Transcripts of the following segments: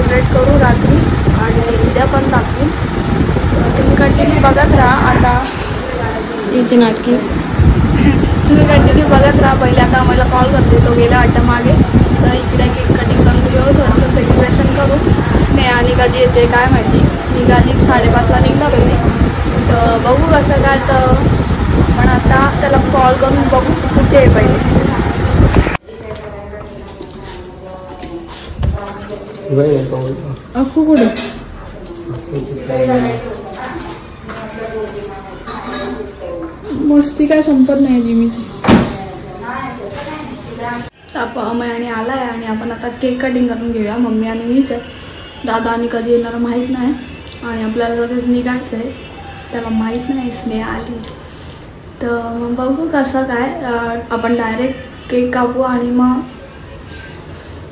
Celebrate करू रात्री आणि उद्या पण दाखवी. तुम्ही कंटिन्यू बघत राहा. आता हिची नाटकी तुम्ही कंटिन्यू बघत राहा. पहिले आता आम्हाला कॉल करते, तो गेला वाटतं मागे. तर इकडे केक कटिंग करून घेऊ, थोडंसं सेलिब्रेशन करू. स्नेहानी कधी येते काय माहिती. निघाली 5:30ला निघणार होती, तर बघू कसं काय. तर पण आता त्याला कॉल करून बघू कुठे आहे पहिले. अक्कू कुठे? मस्ती काय संपत नाही जिमीची. अमय आणि आलाय आणि आपण आता केक कटिंग करून घेऊया. मम्मी आणि मीच आहे. दादा आणि कधी येणार माहीत नाही आणि आपल्याला लगेच निघायचं आहे. त्याला माहीत नाही स्नेहा आली. तर मग बघू कसं काय. आपण डायरेक्ट केक कापू आणि मग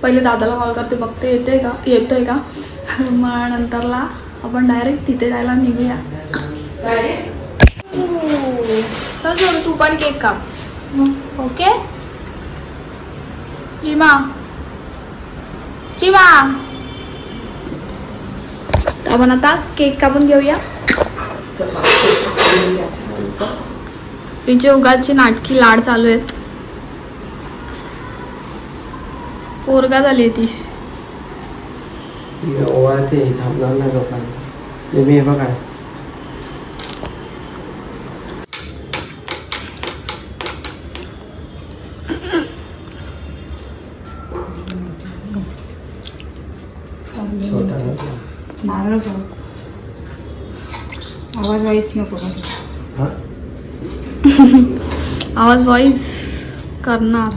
पहिले दादाला कॉल करते, बघते येतोय का. मग नंतरला आपण डायरेक्ट तिथे जायला निघूया. चल चल तू पण केक काप. ओके जिमा जिमा. आपण आता केक कापून घेऊया. तिचे उगाची नाटकी लाड चालू आहेत. पोरगा झाली ती. बघा आवाज व्हॉइस नको. आवाज व्हॉइस करणार.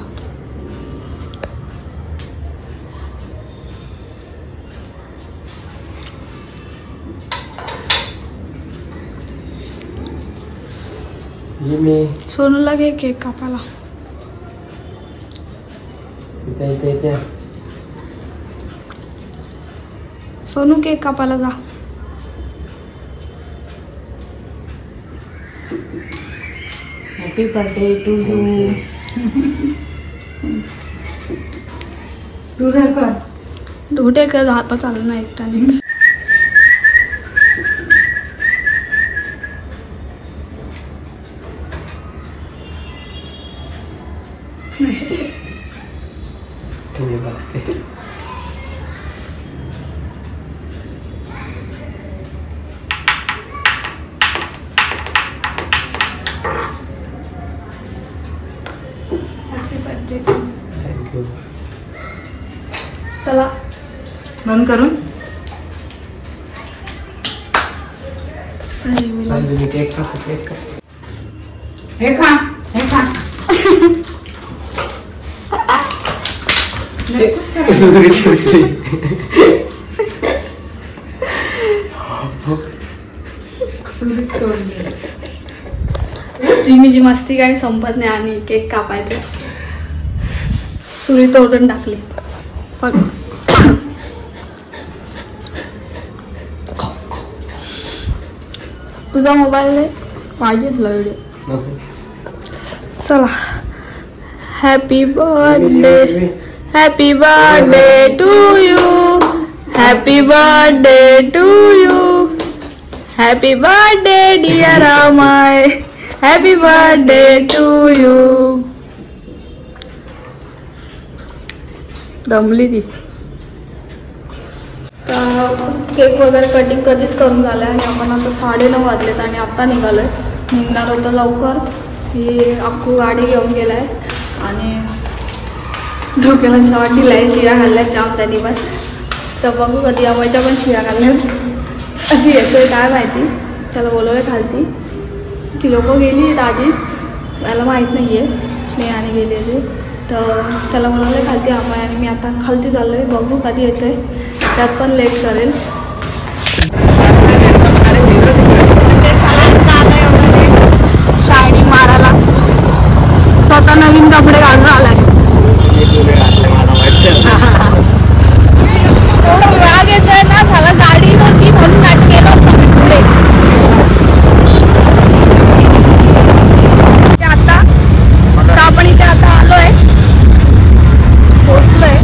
सोनूला घे केक कापायला. सोनू केक कापायला जा. Happy birthday to you. ढोटे कर हात चालू नाही एकट्याने. चला बंद करून हे खा हे खा. जिमीची मस्ती काही संपत नाही आणि केक कापायचं. सुरी तोडून टाकली. तुझा मोबाईल पाहिजे तुला व्हिडिओ. चला happy birthday happy birthday to you happy birthday to you happy birthday dear Amay happy birthday to you. दमली ती. केक वगैरे कटिंग कधीच करून झालं आणि आपण आता 9:30 वाजलेत आणि आत्ता निघालोच. निघणार होतं लवकर. ही अख्खू गाडी घेऊन गेलाय आणि डोक्याला शॉर्ट दिलाय. शिया खाल्ल्या जाम त्यांनी पण. तर बघू कधी अमयच्या पण शिया खाल्ल्या. कधी येतोय काय माहिती. त्याला बोलवलं खालती. ती लोकं गेली आधीच, मला माहीत नाही आहे. स्नेहाने गेलेली. तर त्याला बोलवलं खालती अमय आणि मी आता खालती चाललो आहे. बघू कधी येतो आहे. त्यात पण लेट करेल. शायनिंग मारायला स्वतः नवीन कपडे घालून आलाय. राग येतोय ना. झाला गाडी नव्हती म्हणून नाट केलं असतं मी पुढे. आता आपण इथे आता आलोय, पोचलोय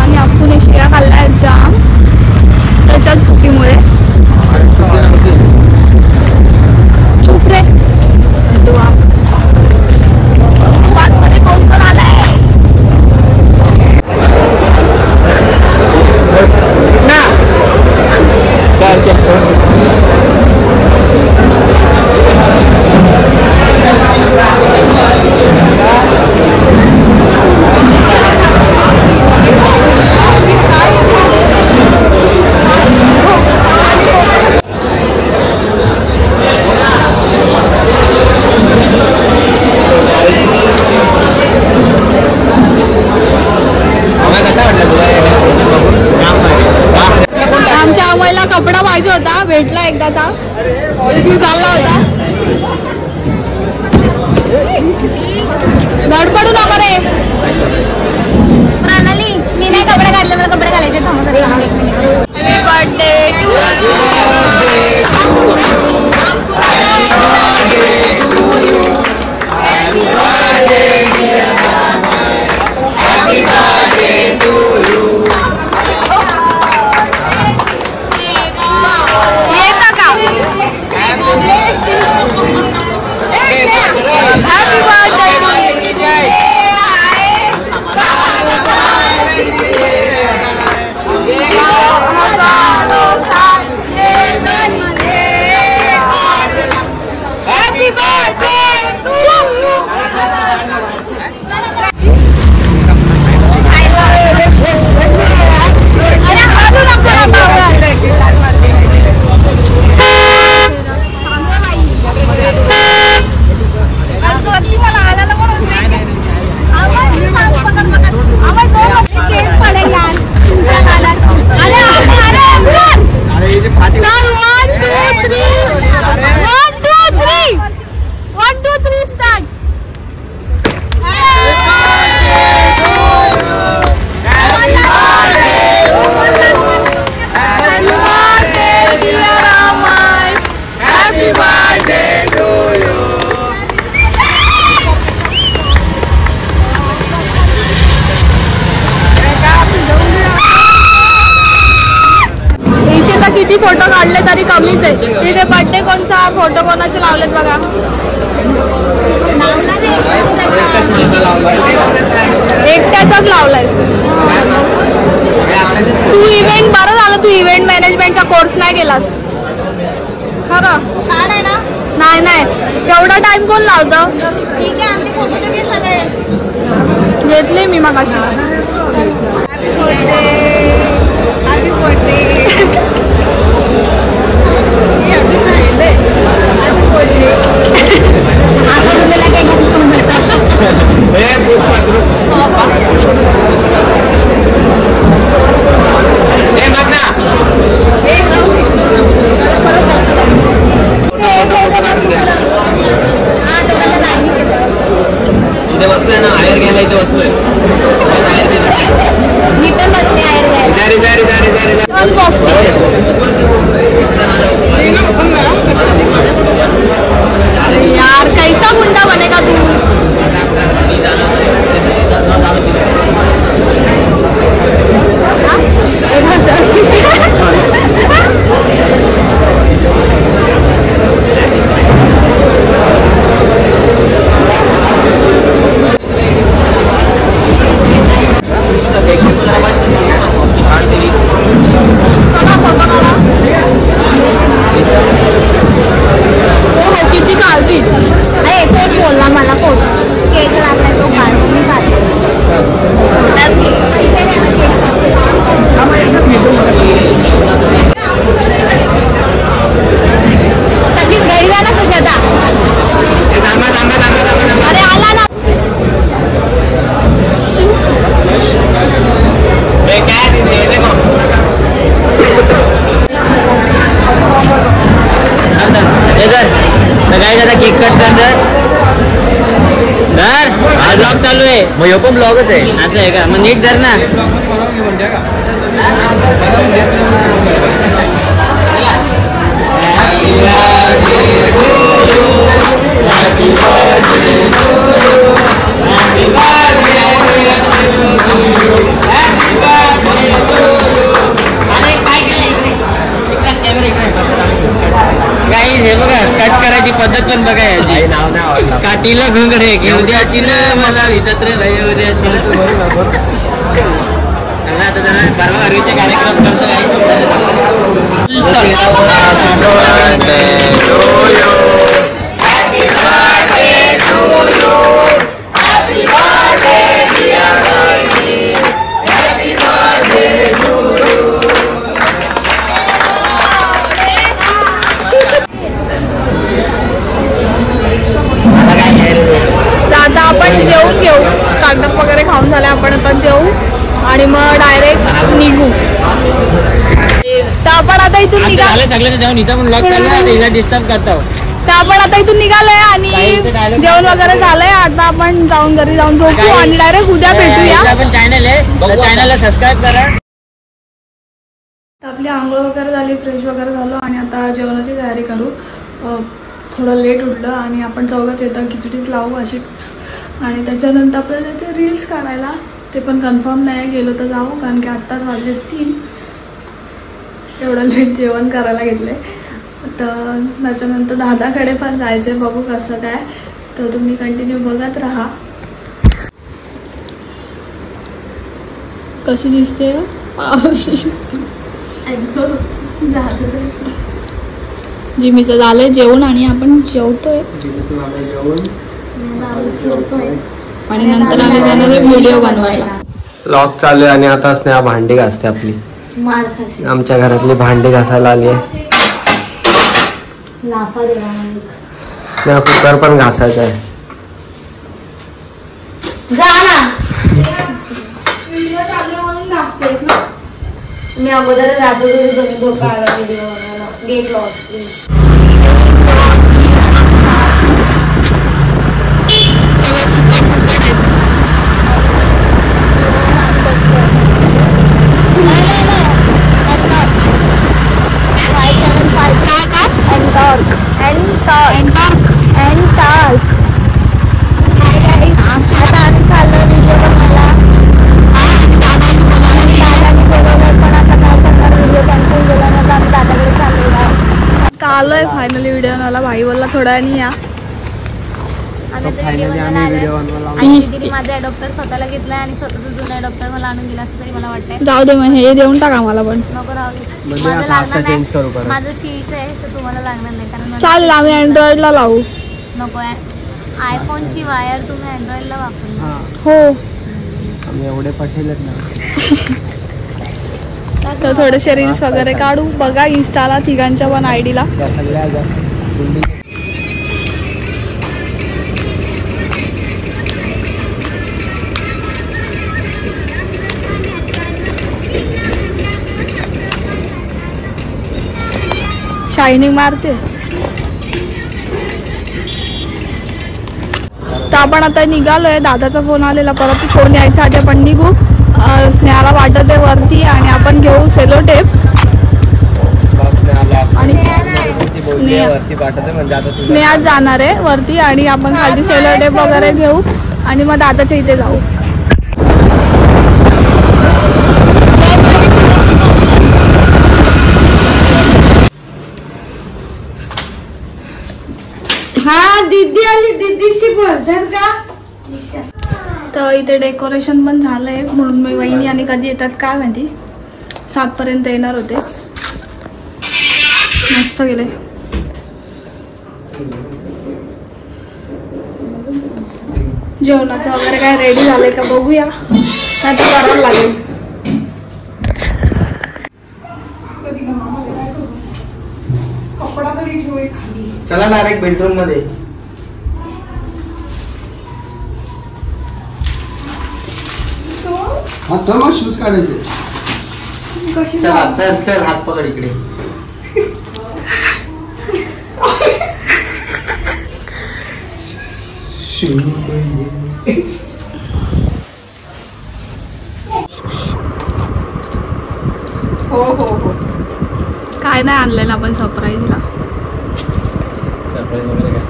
आणि आपण शिया खाल्लाय जाम. पाहिजे होता, भेटला एकदाचा, जीव चालला होता. धडपडू नको रे प्रणाली. मी नाही कपडे घातले, मला कपडे घालायचे. हॅपी बर्थडे टू किती फोटो काढले तरी कमीच आहे. तिथे बर्थडे कोणचा फोटो कोणाचे लावलेत बघा. एकट्याचाच लावलायस तू. इव्हेंट बरं झालं तू इव्हेंट मॅनेजमेंटचा कोर्स नाही केलास. खरं छान आहे ना. नाही नाही तेवढा टाइम कोण लावतं. ठीक आहे आमचे फोटो तर घे सगळे. घेतले मी मगाशी. Happy birthday. इथे बसलोय ना आयर घ्यायला. इथे बसलोय मी पण बसले आयर घ्यायला. यार कैसा गुंडा बनेगा तू. किती काळजी. अरे तोच बोलला मला फोटो केक लागलाय तो काढ. मी काढले तशीच घरी जा ना सुजाता. अरे आला ना. काय दादा केक कट कर धर. हा ब्लॉग चालू आहे. मग यो पण ब्लॉगच आहे. असं आहे का. मग नीट धर ना. काही हे बघा कट करायची पद्धत पण बघा याची. काठीला घोंगडे की उद्याची मला विचित्र नाही. उद्याची आता जरा परवा हरवीचे कार्यक्रम करतो. आता आपण जेवून घेऊ. स्टार्टअप वगैरे खाऊन झाले. आपण आता जेवू आणि मग डायरेक्ट निघू. तर आपण आता इथून निघालो. सगळ्यांना जाऊन हिचा पण ब्लॉग चालू आहे, हिला डिस्टर्ब करतो. तर आपण आता इथून निघालोय आणि जेवण वगैरे झालंय. आता आपण जाऊन घरी जाऊन झोपू आणि डायरेक्ट उद्या भेटूया. पण चॅनल आहे, चॅनलला सबस्क्राईब करा. आपली आंघोळ वगैरे झाली, फ्रेश वगैरे झालो आणि आता जेवणाची तयारी करू. थोडं लेट उठलं आणि आपण चौघात येतं खिचडीच लावू अशीच. आणि त्याच्यानंतर आपल्याला त्याचे रील्स काढायला, ते पण कन्फर्म नाही, गेलो तर जाऊ, कारण की आत्ताच वाजले 3. एवढं लेट जेवण करायला घेतले. तर त्याच्यानंतर दादाकडे पण जायचे, बघू कसं काय. तर तुम्ही कंटिन्यू बघत राहा. कशी दिसते जिमीचं झालंय जेवण आणि आपण जेवतोय आणि नंतर आम्ही जाणार व्हिडिओ बनवायला. व्लॉग चालू आहे आणि आता स्नेहा भांडी घासते आपली. आमच्या घरातली भांडी घासायला आली आहे. स्नेहा कुकर पण घासायचा आहे. मी अगोदर घासत होते, तुम्ही धोका आला व्हिडिओ बनवायला. Get lost please. आलोय फायनली व्हिडिओ बनवायला. भाई बोलला थोड्या वेळाने या. आणि दीदी माझा डॉक्टर स्वतःला घेतलाय आणि स्वतःचा जुना डॉक्टर मला आणून दिला असं तरी मला वाटतंय. जाऊ दे, मग हे देऊन टाका मला पण. नको राहू दे, माझं लागणार नाही. माझं सीचं आहे तर तुम्हाला लागणार नाही, कारण चालेल आम्ही अँड्रॉइडला लावू. नको आहे, आयफोनची वायर तुम्ही अँड्रॉइडला वापरू. हो एवढे पटेलच ना. तर थोडेसे रील्स वगैरे काढू. बघा इंस्टाला तिघांच्या पण आयडीला. शायनिंग मारते. तर आपण आता निघालोय. दादाचा फोन आलेला, परत फोन यायच्या आधी आपण निघू. स्नेहाला वाटत आहे वरती आणि आपण घेऊ सेलो टेप. आणि स्नेहा जाणार आहे वरती आणि आपण खाली सेलो टेप वगैरे घेऊ आणि मग दादाच्या इथे जाऊ. हा दीदी आली, दीदीशी बोलतात का? तर इथे डेकोरेशन पण झालंय, म्हणून मी वहिनी आणि कधी येतात काय माहिती. 7 पर्यंत येणार होते. मस्त गेले. जेवणाचं वगैरे काय रेडी झालंय का बघूया, नाही तर करायला लागेल. चला डायरेक्ट बेडरूम मध्ये. हा चल मग शूज काढायचे. चला चल चल हात पकड इकडे. हो हो हो. काय नाही आणलंय ना आपण सरप्राईजला. सरप्राईज वगैरे काय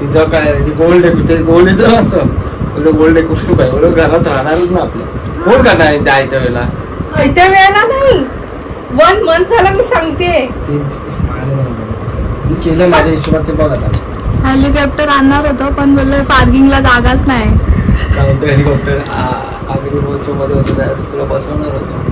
तिचं काय गोल्ड आहे, गोल्ड येतं असं तुझं गोल्ड डेकोरेशन पाहिजे. घरात राहणारच ना आपल्या. कोण करणार द्यायच्या वेळेला? त्या वेळेला नाही, 1 month झाला मी सांगते. मी केलं माझ्या हिशोबात ते बघ. आता हेलिकॉप्टर आणणार होतं पण बोललं पार्किंगला जागाच नाही. हेलिकॉप्टर आगरी रोडच्या मध्ये होतं, तुला बसवणार होतं.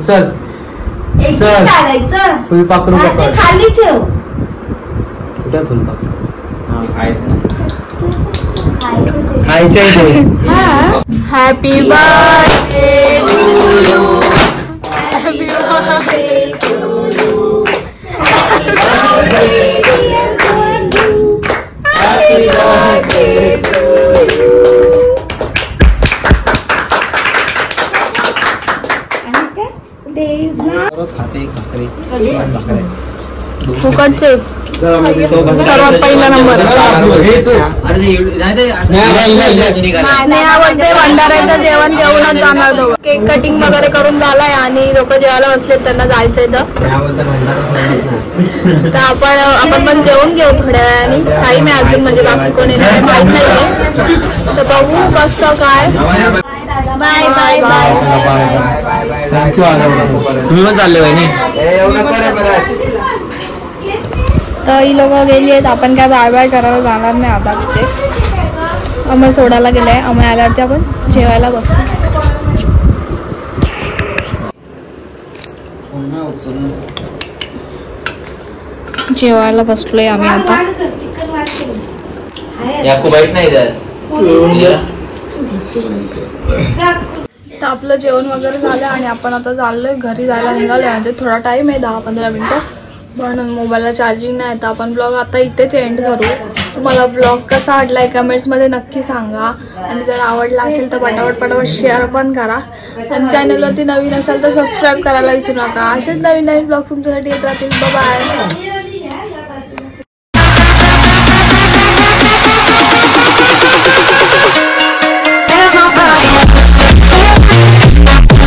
चल एक चल. काढायचं फुलपाखरू हा, ते पकड. खाली ठेव. कुठे फुलपाखरू खायचं ते. खायचंय ते. हा. Happy birthday to you. Happy birthday. फुकटचे सर्वात पहिला नंबर. बोलते भंडाऱ्याचं जेवण जेवणच जाणार दोघं. केक कटिंग वगैरे करून झालाय आणि लोक जेवायला बसलेत, त्यांना जायचंय तर आपण पण जेवून घेऊ थोड्या वेळाने. टाईम आहे अजून, म्हणजे बाकी कोणी नाही माहित नाहीये, तर बघू कसं काय. Bye bye bye. थँक्यू. तुम्ही पण चालले बहिणी. तर ही लोक गेली आहेत, आपण काय बाय बाय करायला जाणार नाही आता. तिथे अमय सोडायला गेलाय, अमय आल्यावरती आपण जेवायला बसू. जेवायला बसलोय आम्ही आता. तर आपलं जेवण वगैरे झालं आणि आपण आता चाललोय घरी जायला निघालोय. म्हणजे थोडा टाइम आहे, 10-15 मिनिटं, पण मोबाईलला चार्जिंग नाही. तर आपण ब्लॉग आता इथेच एंड करू. तुम्हाला ब्लॉग कसा वाटलाय कमेंट्समध्ये नक्की सांगा, आणि जर आवडला असेल तर पटापट शेअर पण करा. आणि चॅनलवरती नवीन असेल तर सबस्क्राईब करायला विसरू नका. असेच नवीन ब्लॉग तुमच्यासाठी येत राहतील. बाय.